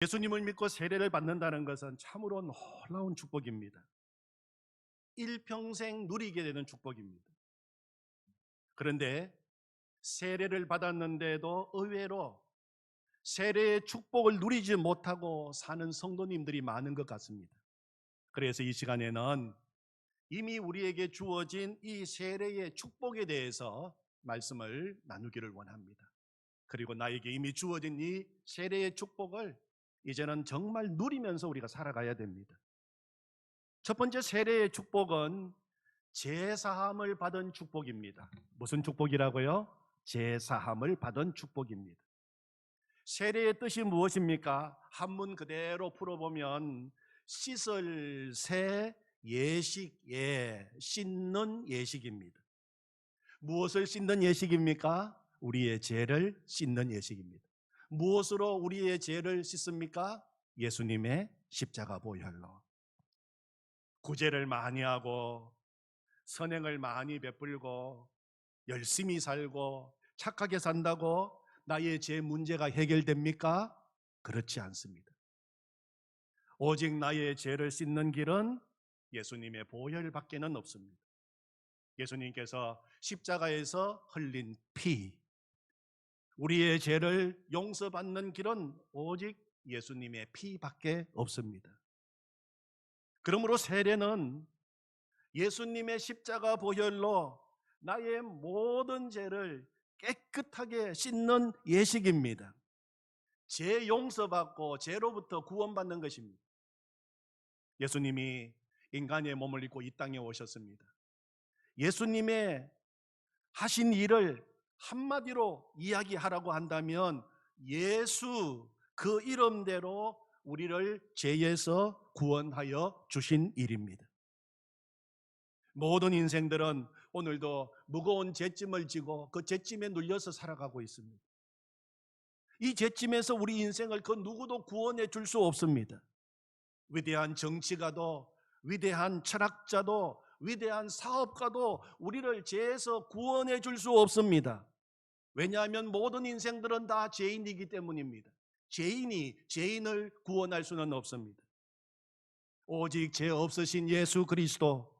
예수님을 믿고 세례를 받는다는 것은 참으로 놀라운 축복입니다. 일평생 누리게 되는 축복입니다. 그런데 세례를 받았는데도 의외로 세례의 축복을 누리지 못하고 사는 성도님들이 많은 것 같습니다. 그래서 이 시간에는 이미 우리에게 주어진 이 세례의 축복에 대해서 말씀을 나누기를 원합니다. 그리고 나에게 이미 주어진 이 세례의 축복을 이제는 정말 누리면서 우리가 살아가야 됩니다. 첫 번째 세례의 축복은 제사함을 받은 축복입니다. 무슨 축복이라고요? 제사함을 받은 축복입니다. 세례의 뜻이 무엇입니까? 한문 그대로 풀어보면 씻을 새 예식에 씻는 예식입니다. 무엇을 씻는 예식입니까? 우리의 죄를 씻는 예식입니다. 무엇으로 우리의 죄를 씻습니까? 예수님의 십자가 보혈로. 구제를 많이 하고 선행을 많이 베풀고 열심히 살고 착하게 산다고 나의 죄 문제가 해결됩니까? 그렇지 않습니다. 오직 나의 죄를 씻는 길은 예수님의 보혈밖에는 없습니다. 예수님께서 십자가에서 흘린 피, 우리의 죄를 용서받는 길은 오직 예수님의 피밖에 없습니다. 그러므로 세례는 예수님의 십자가 보혈로 나의 모든 죄를 깨끗하게 씻는 예식입니다. 죄 용서받고 죄로부터 구원받는 것입니다. 예수님이 인간의 몸을 입고 이 땅에 오셨습니다. 예수님의 하신 일을 한마디로 이야기하라고 한다면 예수, 그 이름대로 우리를 죄에서 구원하여 주신 일입니다. 모든 인생들은 오늘도 무거운 죄짐을 지고 그 죄짐에 눌려서 살아가고 있습니다. 이 죄짐에서 우리 인생을 그 누구도 구원해 줄 수 없습니다. 위대한 정치가도, 위대한 철학자도, 위대한 사업가도 우리를 죄에서 구원해 줄 수 없습니다. 왜냐하면 모든 인생들은 다 죄인이기 때문입니다. 죄인이 죄인을 구원할 수는 없습니다. 오직 죄 없으신 예수 그리스도,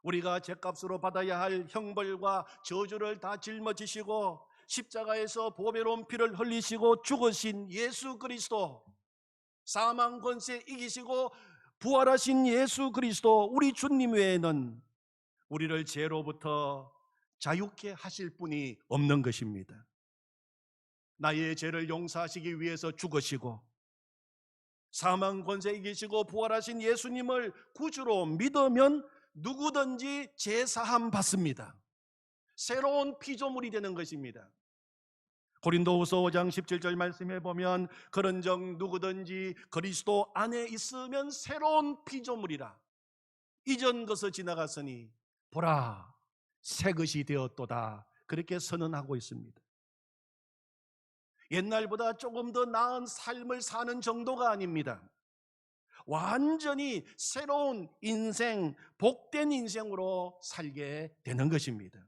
우리가 죄값으로 받아야 할 형벌과 저주를 다 짊어지시고 십자가에서 보배로운 피를 흘리시고 죽으신 예수 그리스도, 사망 권세 이기시고 부활하신 예수 그리스도, 우리 주님 외에는 우리를 죄로부터 자유케 하실 분이 없는 것입니다. 나의 죄를 용서하시기 위해서 죽으시고 사망 권세 이기시고 부활하신 예수님을 구주로 믿으면 누구든지 제사함 받습니다. 새로운 피조물이 되는 것입니다. 고린도후서 5장 17절 말씀에 보면 그런즉 누구든지 그리스도 안에 있으면 새로운 피조물이라. 이전 것을 지나갔으니 보라 새 것이 되었도다. 그렇게 선언하고 있습니다. 옛날보다 조금 더 나은 삶을 사는 정도가 아닙니다. 완전히 새로운 인생, 복된 인생으로 살게 되는 것입니다.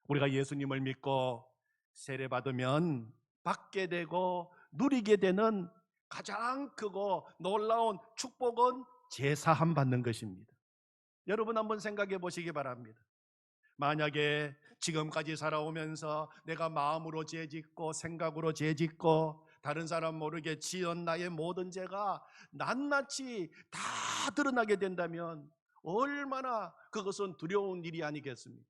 우리가 예수님을 믿고 세례받으면 받게 되고 누리게 되는 가장 크고 놀라운 축복은 제사함 받는 것입니다. 여러분 한번 생각해 보시기 바랍니다. 만약에 지금까지 살아오면서 내가 마음으로 죄짓고 생각으로 죄짓고 다른 사람 모르게 지은 나의 모든 죄가 낱낱이 다 드러나게 된다면 얼마나 그것은 두려운 일이 아니겠습니까?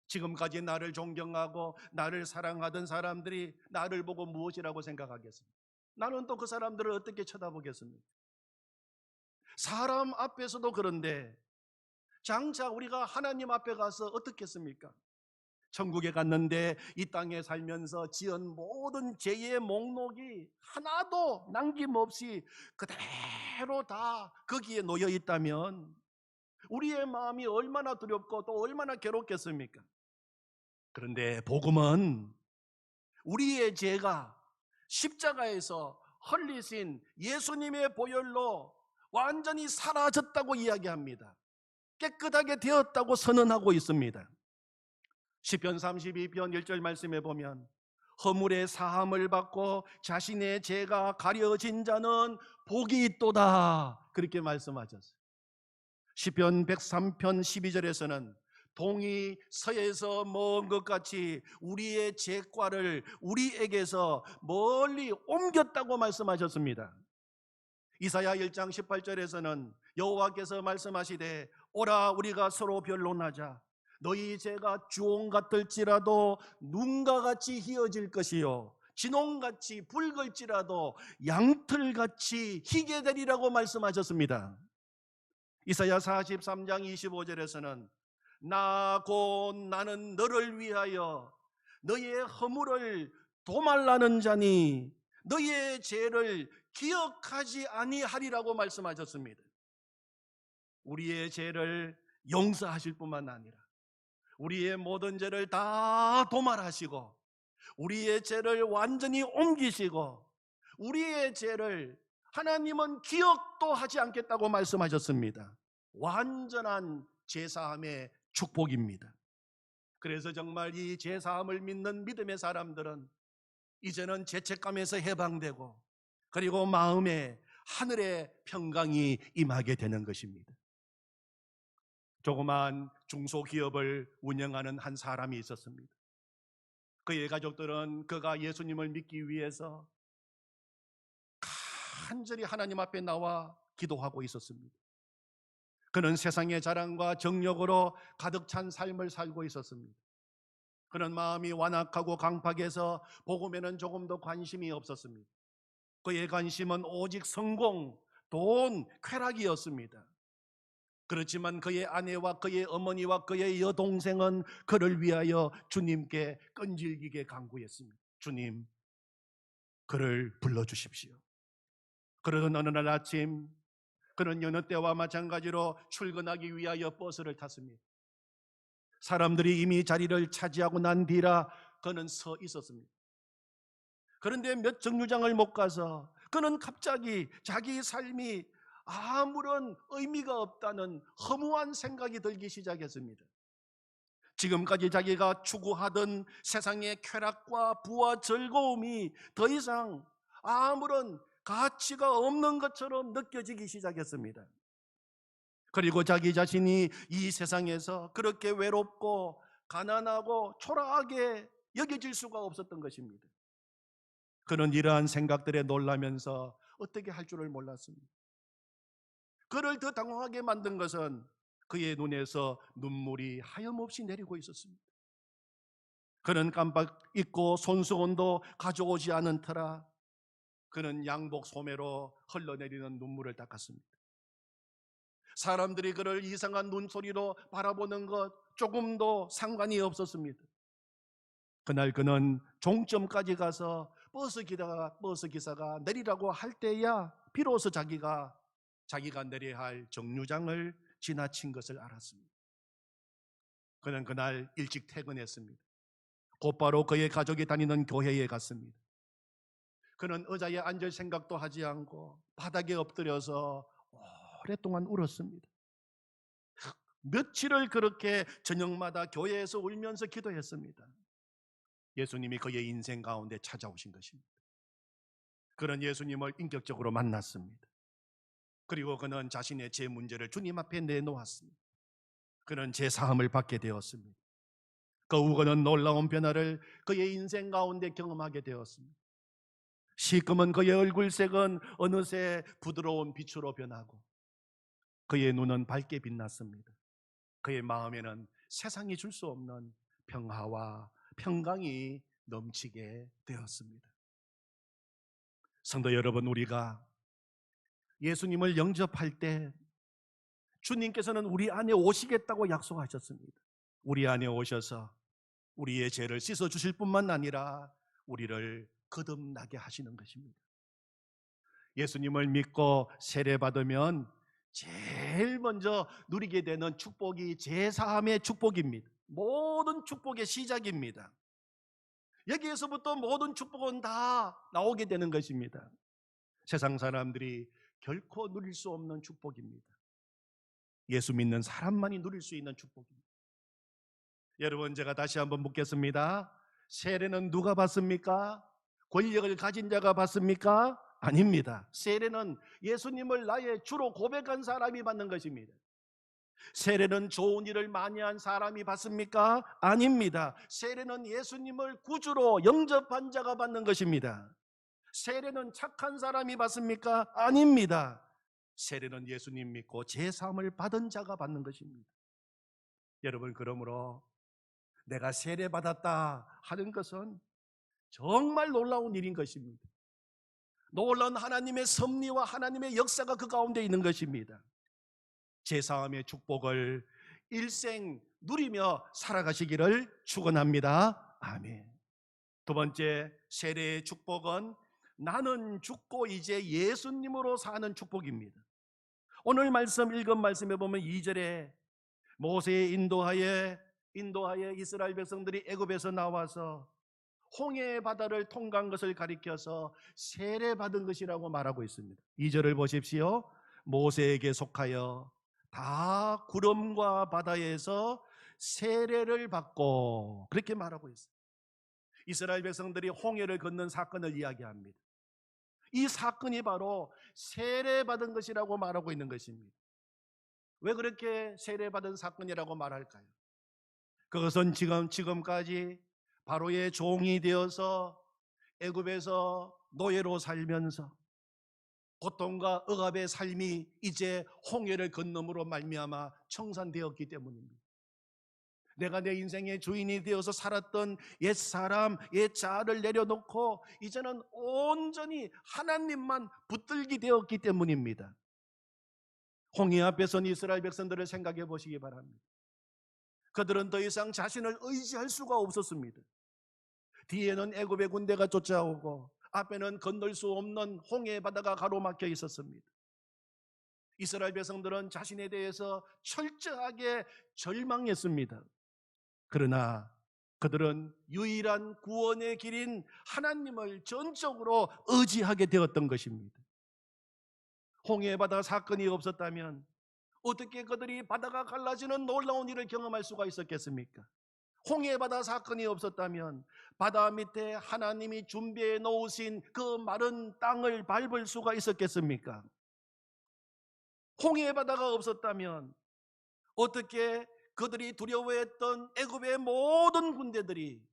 지금까지 나를 존경하고 나를 사랑하던 사람들이 나를 보고 무엇이라고 생각하겠습니까? 나는 또 그 사람들을 어떻게 쳐다보겠습니까? 사람 앞에서도 그런데 장차 우리가 하나님 앞에 가서 어떻겠습니까? 천국에 갔는데 이 땅에 살면서 지은 모든 죄의 목록이 하나도 남김없이 그대로 다 거기에 놓여 있다면 우리의 마음이 얼마나 두렵고 또 얼마나 괴롭겠습니까? 그런데 복음은 우리의 죄가 십자가에서 흘리신 예수님의 보혈로 완전히 사라졌다고 이야기합니다. 깨끗하게 되었다고 선언하고 있습니다. 시편 32편 1절 말씀에 보면 허물의 사함을 받고 자신의 죄가 가려진 자는 복이 있도다. 그렇게 말씀하셨어요. 시편 103편 12절에서는 동이 서에서 먼 것 같이 우리의 죄과를 우리에게서 멀리 옮겼다고 말씀하셨습니다. 이사야 1장 18절에서는 여호와께서 말씀하시되 오라 우리가 서로 변론하자. 너희 죄가 주홍 같을지라도 눈과 같이 희어질 것이요 진홍같이 붉을지라도 양털같이 희게 되리라고 말씀하셨습니다. 이사야 43장 25절에서는 나 곧 나는 너를 위하여 너의 허물을 도말라는 자니 너의 죄를 기억하지 아니하리라고 말씀하셨습니다. 우리의 죄를 용서하실 뿐만 아니라 우리의 모든 죄를 다 도말하시고 우리의 죄를 완전히 옮기시고 우리의 죄를 하나님은 기억도 하지 않겠다고 말씀하셨습니다. 완전한 죄사함의 축복입니다. 그래서 정말 이 죄사함을 믿는 믿음의 사람들은 이제는 죄책감에서 해방되고 그리고 마음에 하늘의 평강이 임하게 되는 것입니다. 조그만 중소기업을 운영하는 한 사람이 있었습니다. 그의 가족들은 그가 예수님을 믿기 위해서 간절히 하나님 앞에 나와 기도하고 있었습니다. 그는 세상의 자랑과 정욕으로 가득 찬 삶을 살고 있었습니다. 그는 마음이 완악하고 강팍해서 복음에는 조금도 관심이 없었습니다. 그의 관심은 오직 성공, 돈, 쾌락이었습니다. 그렇지만 그의 아내와 그의 어머니와 그의 여동생은 그를 위하여 주님께 끈질기게 간구했습니다. 주님, 그를 불러주십시오. 그러던 어느 날 아침 그는 여느 때와 마찬가지로 출근하기 위하여 버스를 탔습니다. 사람들이 이미 자리를 차지하고 난 뒤라 그는 서 있었습니다. 그런데 몇 정류장을 못 가서 그는 갑자기 자기 삶이 아무런 의미가 없다는 허무한 생각이 들기 시작했습니다. 지금까지 자기가 추구하던 세상의 쾌락과 부와 즐거움이 더 이상 아무런 가치가 없는 것처럼 느껴지기 시작했습니다. 그리고 자기 자신이 이 세상에서 그렇게 외롭고 가난하고 초라하게 여겨질 수가 없었던 것입니다. 그는 이러한 생각들에 놀라면서 어떻게 할 줄을 몰랐습니다. 그를 더 당황하게 만든 것은 그의 눈에서 눈물이 하염없이 내리고 있었습니다. 그는 깜빡 잊고 손수건도 가져오지 않은 터라 그는 양복 소매로 흘러내리는 눈물을 닦았습니다. 사람들이 그를 이상한 눈소리로 바라보는 것 조금도 상관이 없었습니다. 그날 그는 종점까지 가서 버스 기사가 내리라고 할 때야 비로소 자기가 내려야 할 정류장을 지나친 것을 알았습니다. 그는 그날 일찍 퇴근했습니다. 곧바로 그의 가족이 다니는 교회에 갔습니다. 그는 의자에 앉을 생각도 하지 않고 바닥에 엎드려서 오랫동안 울었습니다. 며칠을 그렇게 저녁마다 교회에서 울면서 기도했습니다. 예수님이 그의 인생 가운데 찾아오신 것입니다. 그는 예수님을 인격적으로 만났습니다. 그리고 그는 자신의 죄 문제를 주님 앞에 내놓았습니다. 그는 죄 사함을 받게 되었습니다. 그 후 그는 놀라운 변화를 그의 인생 가운데 경험하게 되었습니다. 시커먼 그의 얼굴색은 어느새 부드러운 빛으로 변하고 그의 눈은 밝게 빛났습니다. 그의 마음에는 세상이 줄 수 없는 평화와 평강이 넘치게 되었습니다. 성도 여러분, 우리가 예수님을 영접할 때 주님께서는 우리 안에 오시겠다고 약속하셨습니다. 우리 안에 오셔서 우리의 죄를 씻어 주실 뿐만 아니라 우리를 거듭나게 하시는 것입니다. 예수님을 믿고 세례받으면 제일 먼저 누리게 되는 축복이 제사함의 축복입니다. 모든 축복의 시작입니다. 여기에서부터 모든 축복은 다 나오게 되는 것입니다. 세상 사람들이 결코 누릴 수 없는 축복입니다. 예수 믿는 사람만이 누릴 수 있는 축복입니다. 여러분, 제가 다시 한번 묻겠습니다. 세례는 누가 받습니까? 권력을 가진 자가 받습니까? 아닙니다. 세례는 예수님을 나의 주로 고백한 사람이 받는 것입니다. 세례는 좋은 일을 많이 한 사람이 받습니까? 아닙니다. 세례는 예수님을 구주로 영접한 자가 받는 것입니다. 세례는 착한 사람이 받습니까? 아닙니다. 세례는 예수님 믿고 제3을 받은 자가 받는 것입니다. 여러분, 그러므로 내가 세례 받았다 하는 것은 정말 놀라운 일인 것입니다. 놀라운 하나님의 섭리와 하나님의 역사가 그 가운데 있는 것입니다. 제사함의 축복을 일생 누리며 살아가시기를 축원합니다. 아멘. 두 번째, 세례의 축복은 나는 죽고 이제 예수님으로 사는 축복입니다. 오늘 말씀 읽은 말씀에 보면 2절에 모세의 인도하에 이스라엘 백성들이 애굽에서 나와서 홍해 바다를 통과한 것을 가리켜서 세례받은 것이라고 말하고 있습니다. 2절을 보십시오. 모세에게 속하여 다 구름과 바다에서 세례를 받고, 그렇게 말하고 있어요. 이스라엘 백성들이 홍해를 건넌 사건을 이야기합니다. 이 사건이 바로 세례받은 것이라고 말하고 있는 것입니다. 왜 그렇게 세례받은 사건이라고 말할까요? 그것은 지금까지 바로의 종이 되어서 애굽에서 노예로 살면서 고통과 억압의 삶이 이제 홍해를 건너므로 말미암아 청산되었기 때문입니다. 내가 내 인생의 주인이 되어서 살았던 옛사람, 옛자아를 내려놓고 이제는 온전히 하나님만 붙들게 되었기 때문입니다. 홍해 앞에 선 이스라엘 백성들을 생각해 보시기 바랍니다. 그들은 더 이상 자신을 의지할 수가 없었습니다. 뒤에는 애굽의 군대가 쫓아오고 앞에는 건널 수 없는 홍해 바다가 가로막혀 있었습니다. 이스라엘 백성들은 자신에 대해서 철저하게 절망했습니다. 그러나 그들은 유일한 구원의 길인 하나님을 전적으로 의지하게 되었던 것입니다. 홍해 바다 사건이 없었다면 어떻게 그들이 바다가 갈라지는 놀라운 일을 경험할 수가 있었겠습니까? 홍해 바다 사건이 없었다면 바다 밑에 하나님이 준비해 놓으신 그 마른 땅을 밟을 수가 있었겠습니까? 홍해 바다가 없었다면 어떻게 그들이 두려워했던 애굽의 모든 군대들이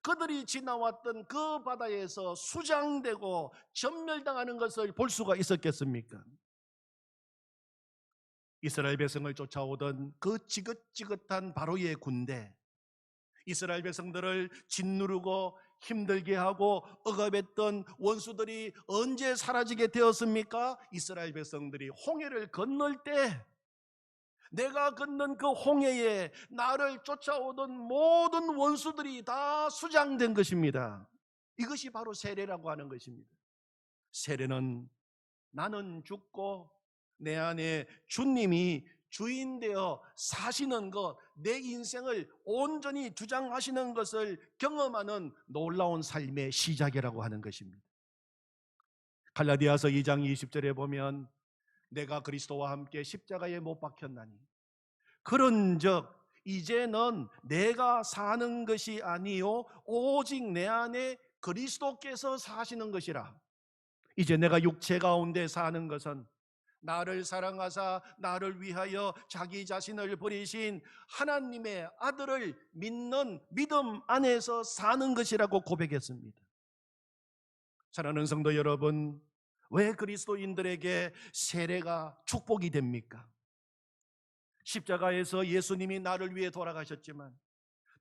그들이 지나왔던 그 바다에서 수장되고 전멸당하는 것을 볼 수가 있었겠습니까? 이스라엘 백성을 쫓아오던 그 지긋지긋한 바로의 군대, 이스라엘 백성들을 짓누르고 힘들게 하고 억압했던 원수들이 언제 사라지게 되었습니까? 이스라엘 백성들이 홍해를 건널 때, 내가 건넌 그 홍해에 나를 쫓아오던 모든 원수들이 다 수장된 것입니다. 이것이 바로 세례라고 하는 것입니다. 세례는 나는 죽고 내 안에 주님이 주인 되어 사시는 것, 내 인생을 온전히 주장하시는 것을 경험하는 놀라운 삶의 시작이라고 하는 것입니다. 갈라디아서 2장 20절에 보면 내가 그리스도와 함께 십자가에 못 박혔나니 그런즉 이제는 내가 사는 것이 아니요 오직 내 안에 그리스도께서 사시는 것이라. 이제 내가 육체 가운데 사는 것은 나를 사랑하사 나를 위하여 자기 자신을 버리신 하나님의 아들을 믿는 믿음 안에서 사는 것이라고 고백했습니다. 사랑하는 성도 여러분, 왜 그리스도인들에게 세례가 축복이 됩니까? 십자가에서 예수님이 나를 위해 돌아가셨지만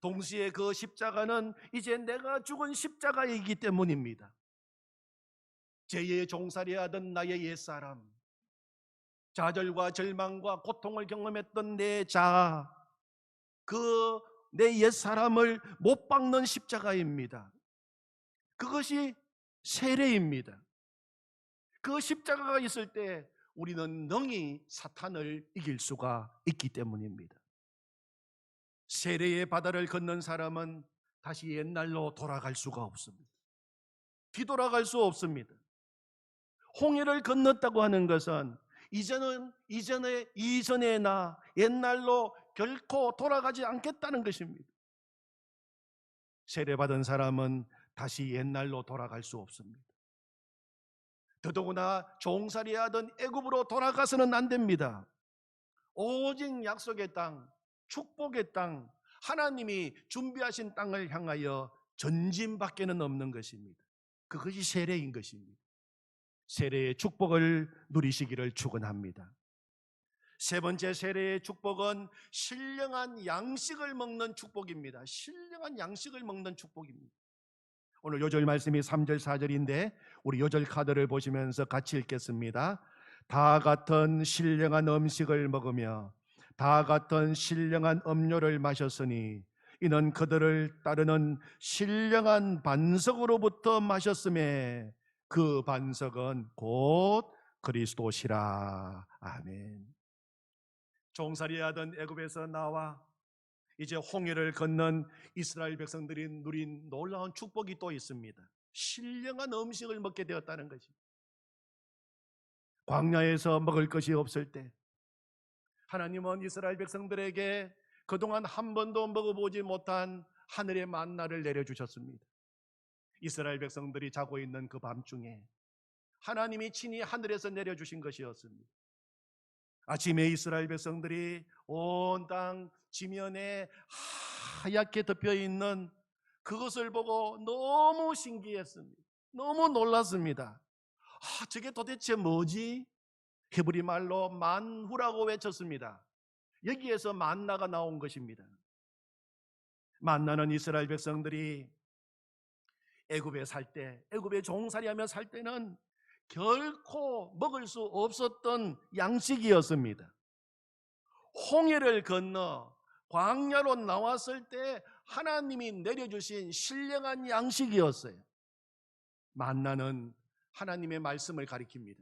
동시에 그 십자가는 이제 내가 죽은 십자가이기 때문입니다. 죄의 종살이하던 나의 옛사람, 좌절과 절망과 고통을 경험했던 내 자아, 그 내 옛사람을 못 박는 십자가입니다. 그것이 세례입니다. 그 십자가가 있을 때 우리는 능히 사탄을 이길 수가 있기 때문입니다. 세례의 바다를 건넌 사람은 다시 옛날로 돌아갈 수가 없습니다. 뒤돌아갈 수 없습니다. 홍해를 건넜다고 하는 것은 이전의 나, 옛날로 결코 돌아가지 않겠다는 것입니다. 세례받은 사람은 다시 옛날로 돌아갈 수 없습니다. 더더구나 종살이하던 애굽으로 돌아가서는 안 됩니다. 오직 약속의 땅, 축복의 땅, 하나님이 준비하신 땅을 향하여 전진밖에는 없는 것입니다. 그것이 세례인 것입니다. 세례의 축복을 누리시기를 축원합니다. 세 번째 세례의 축복은 신령한 양식을 먹는 축복입니다. 신령한 양식을 먹는 축복입니다. 오늘 요절 말씀이 3절 4절인데 우리 요절 카드를 보시면서 같이 읽겠습니다. 다 같은 신령한 음식을 먹으며 다 같은 신령한 음료를 마셨으니 이는 그들을 따르는 신령한 반석으로부터 마셨음에 그 반석은 곧 그리스도시라. 아멘. 종살이하던 애굽에서 나와 이제 홍해를 건넌 이스라엘 백성들이 누린 놀라운 축복이 또 있습니다. 신령한 음식을 먹게 되었다는 것입니다. 광야에서 먹을 것이 없을 때 하나님은 이스라엘 백성들에게 그동안 한 번도 먹어보지 못한 하늘의 만나를 내려주셨습니다. 이스라엘 백성들이 자고 있는 그 밤중에 하나님이 친히 하늘에서 내려주신 것이었습니다. 아침에 이스라엘 백성들이 온 땅 지면에 하얗게 덮여 있는 그것을 보고 너무 신기했습니다. 너무 놀랐습니다. 저게 도대체 뭐지? 히브리 말로 만후라고 외쳤습니다. 여기에서 만나가 나온 것입니다. 만나는 이스라엘 백성들이 애굽에 살 때, 애굽에 종살이하며 살 때는 결코 먹을 수 없었던 양식이었습니다. 홍해를 건너 광야로 나왔을 때 하나님이 내려주신 신령한 양식이었어요. 만나는 하나님의 말씀을 가리킵니다.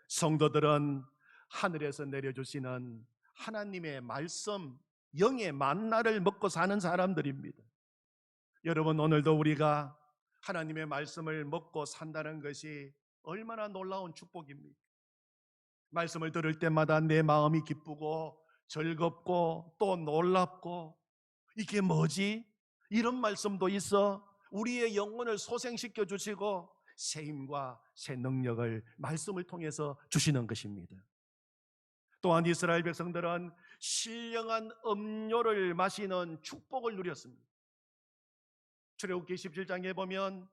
성도들은 하늘에서 내려주시는 하나님의 말씀, 영의 만나를 먹고 사는 사람들입니다. 여러분, 오늘도 우리가 하나님의 말씀을 먹고 산다는 것이 얼마나 놀라운 축복입니까? 말씀을 들을 때마다 내 마음이 기쁘고 즐겁고 또 놀랍고, 이게 뭐지? 이런 말씀도 있어. 우리의 영혼을 소생시켜 주시고 새 힘과 새 능력을 말씀을 통해서 주시는 것입니다. 또한 이스라엘 백성들은 신령한 음료를 마시는 축복을 누렸습니다. 출애굽기 17장에 보면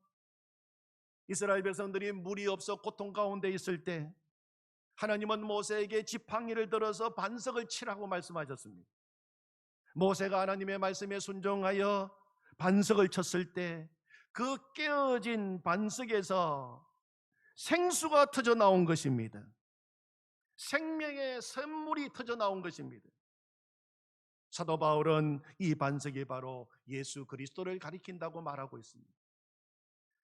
이스라엘 백성들이 물이 없어 고통 가운데 있을 때 하나님은 모세에게 지팡이를 들어서 반석을 치라고 말씀하셨습니다. 모세가 하나님의 말씀에 순종하여 반석을 쳤을 때 그 깨어진 반석에서 생수가 터져 나온 것입니다. 생명의 샘물이 터져 나온 것입니다. 사도 바울은 이 반석이 바로 예수 그리스도를 가리킨다고 말하고 있습니다.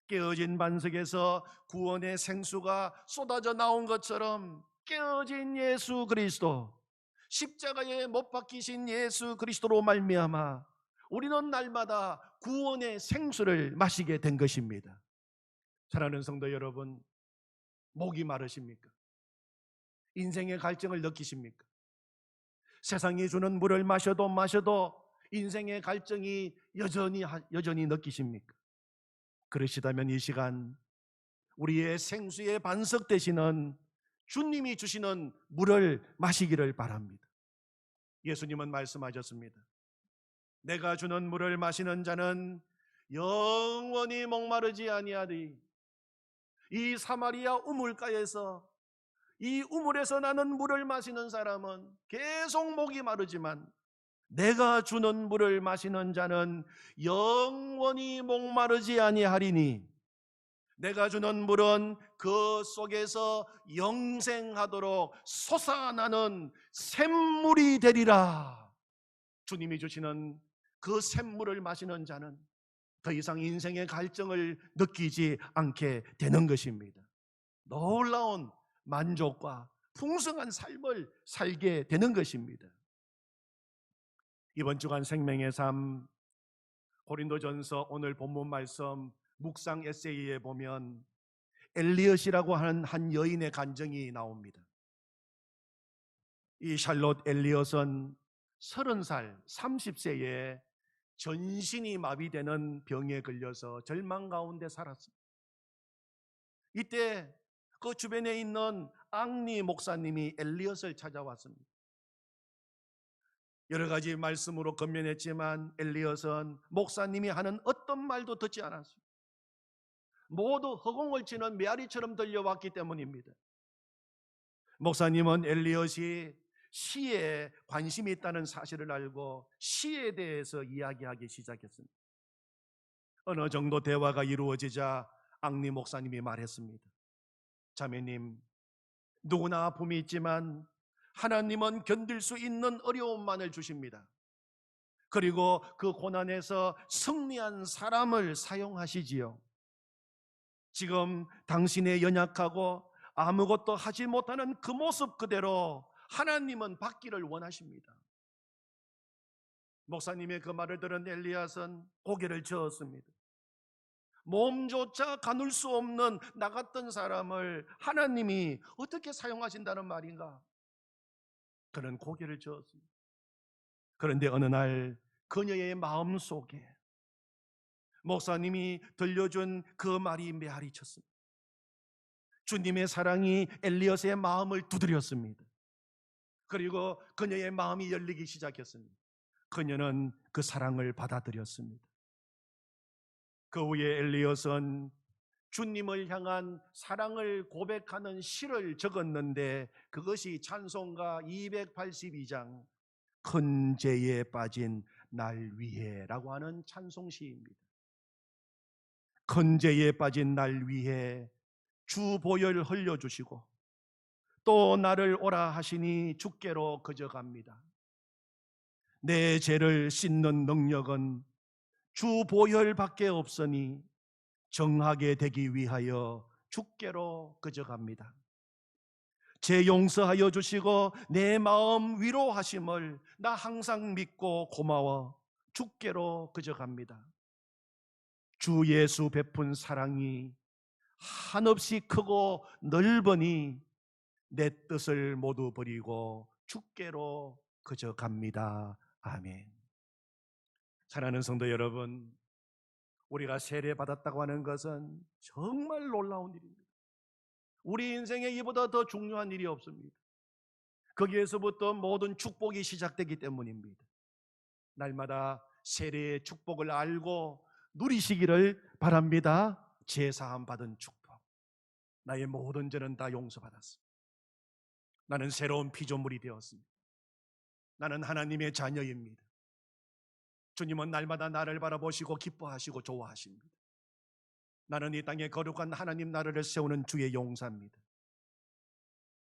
깨어진 반석에서 구원의 생수가 쏟아져 나온 것처럼 깨어진 예수 그리스도, 십자가에 못 박히신 예수 그리스도로 말미암아 우리는 날마다 구원의 생수를 마시게 된 것입니다. 사랑하는 성도 여러분, 목이 마르십니까? 인생의 갈증을 느끼십니까? 세상이 주는 물을 마셔도 인생의 갈증이 여전히 느끼십니까? 그러시다면 이 시간 우리의 생수의 반석 되시는 주님이 주시는 물을 마시기를 바랍니다. 예수님은 말씀하셨습니다. 내가 주는 물을 마시는 자는 영원히 목마르지 아니하리. 이 사마리아 우물가에서 이 우물에서 나는 물을 마시는 사람은 계속 목이 마르지만 내가 주는 물을 마시는 자는 영원히 목마르지 아니하리니 내가 주는 물은 그 속에서 영생하도록 솟아나는 샘물이 되리라. 주님이 주시는 그 샘물을 마시는 자는 더 이상 인생의 갈증을 느끼지 않게 되는 것입니다. 놀라운 만족과 풍성한 삶을 살게 되는 것입니다. 이번 주간 생명의 삶 고린도전서 오늘 본문 말씀 묵상 에세이에 보면 엘리엇이라고 하는 한 여인의 간증이 나옵니다. 이 샬롯 엘리엇은 30살, 30세에 전신이 마비되는 병에 걸려서 절망 가운데 살았습니다. 이때 그 주변에 있는 앙리 목사님이 엘리엇을 찾아왔습니다. 여러 가지 말씀으로 건면했지만 엘리엇은 목사님이 하는 어떤 말도 듣지 않았습니다. 모두 허공을 치는 메아리처럼 들려왔기 때문입니다. 목사님은 엘리엇이 시에 관심이 있다는 사실을 알고 시에 대해서 이야기하기 시작했습니다. 어느 정도 대화가 이루어지자 앙리 목사님이 말했습니다. 자매님, 누구나 아픔이 있지만 하나님은 견딜 수 있는 어려움만을 주십니다. 그리고 그 고난에서 승리한 사람을 사용하시지요. 지금 당신의 연약하고 아무것도 하지 못하는 그 모습 그대로 하나님은 받기를 원하십니다. 목사님의 그 말을 들은 엘리앗은 고개를 저었습니다. 몸조차 가눌 수 없는 나 같은 사람을 하나님이 어떻게 사용하신다는 말인가? 그는 고개를 저었습니다. 그런데 어느 날 그녀의 마음속에 목사님이 들려준 그 말이 메아리 쳤습니다. 주님의 사랑이 엘리엇의 마음을 두드렸습니다. 그리고 그녀의 마음이 열리기 시작했습니다. 그녀는 그 사랑을 받아들였습니다. 그 후에 엘리엇은 주님을 향한 사랑을 고백하는 시를 적었는데 그것이 찬송가 282장 큰 죄에 빠진 날 위해 라고 하는 찬송시입니다. 큰 죄에 빠진 날 위해 주 보혈 흘려주시고 또 나를 오라 하시니 주께로 거저갑니다. 내 죄를 씻는 능력은 주 보혈밖에 없으니 정하게 되기 위하여 주께로 거저갑니다. 죄 용서하여 주시고 내 마음 위로하심을 나 항상 믿고 고마워 주께로 거저갑니다. 주 예수 베푼 사랑이 한없이 크고 넓으니 내 뜻을 모두 버리고 주께로 거저갑니다. 아멘. 사랑하는 성도 여러분, 우리가 세례받았다고 하는 것은 정말 놀라운 일입니다. 우리 인생에 이보다 더 중요한 일이 없습니다. 거기에서부터 모든 축복이 시작되기 때문입니다. 날마다 세례의 축복을 알고 누리시기를 바랍니다. 제사함 받은 축복. 나의 모든 죄는 다 용서받았습니다. 나는 새로운 피조물이 되었습니다. 나는 하나님의 자녀입니다. 주님은 날마다 나를 바라보시고 기뻐하시고 좋아하십니다. 나는 이 땅에 거룩한 하나님 나라를 세우는 주의 용사입니다.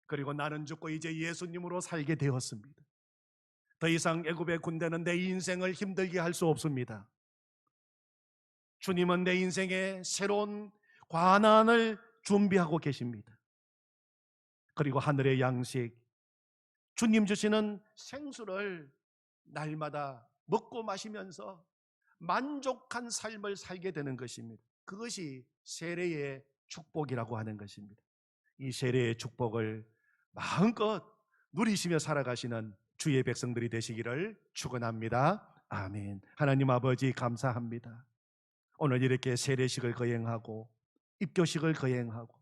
그리고 나는 죽고 이제 예수님으로 살게 되었습니다. 더 이상 애굽의 군대는 내 인생을 힘들게 할 수 없습니다. 주님은 내 인생에 새로운 관한을 준비하고 계십니다. 그리고 하늘의 양식, 주님 주시는 생수를 날마다 먹고 마시면서 만족한 삶을 살게 되는 것입니다. 그것이 세례의 축복이라고 하는 것입니다. 이 세례의 축복을 마음껏 누리시며 살아가시는 주의 백성들이 되시기를 축원합니다. 아멘. 하나님 아버지 감사합니다. 오늘 이렇게 세례식을 거행하고 입교식을 거행하고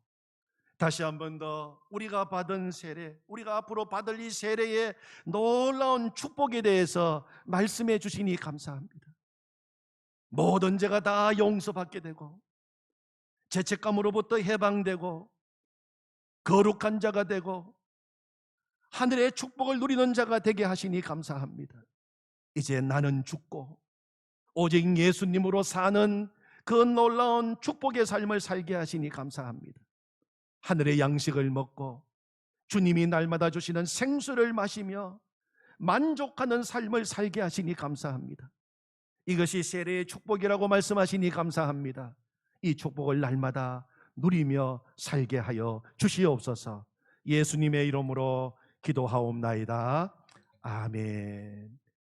다시 한 번 더 우리가 받은 세례, 우리가 앞으로 받을 이 세례의 놀라운 축복에 대해서 말씀해 주시니 감사합니다. 모든 죄가 다 용서받게 되고 죄책감으로부터 해방되고 거룩한 자가 되고 하늘의 축복을 누리는 자가 되게 하시니 감사합니다. 이제 나는 죽고 오직 예수님으로 사는 그 놀라운 축복의 삶을 살게 하시니 감사합니다. 하늘의 양식을 먹고 주님이 날마다 주시는 생수를 마시며 만족하는 삶을 살게 하시니 감사합니다. 이것이 세례의 축복이라고 말씀하시니 감사합니다. 이 축복을 날마다 누리며 살게 하여 주시옵소서. 예수님의 이름으로 기도하옵나이다. 아멘.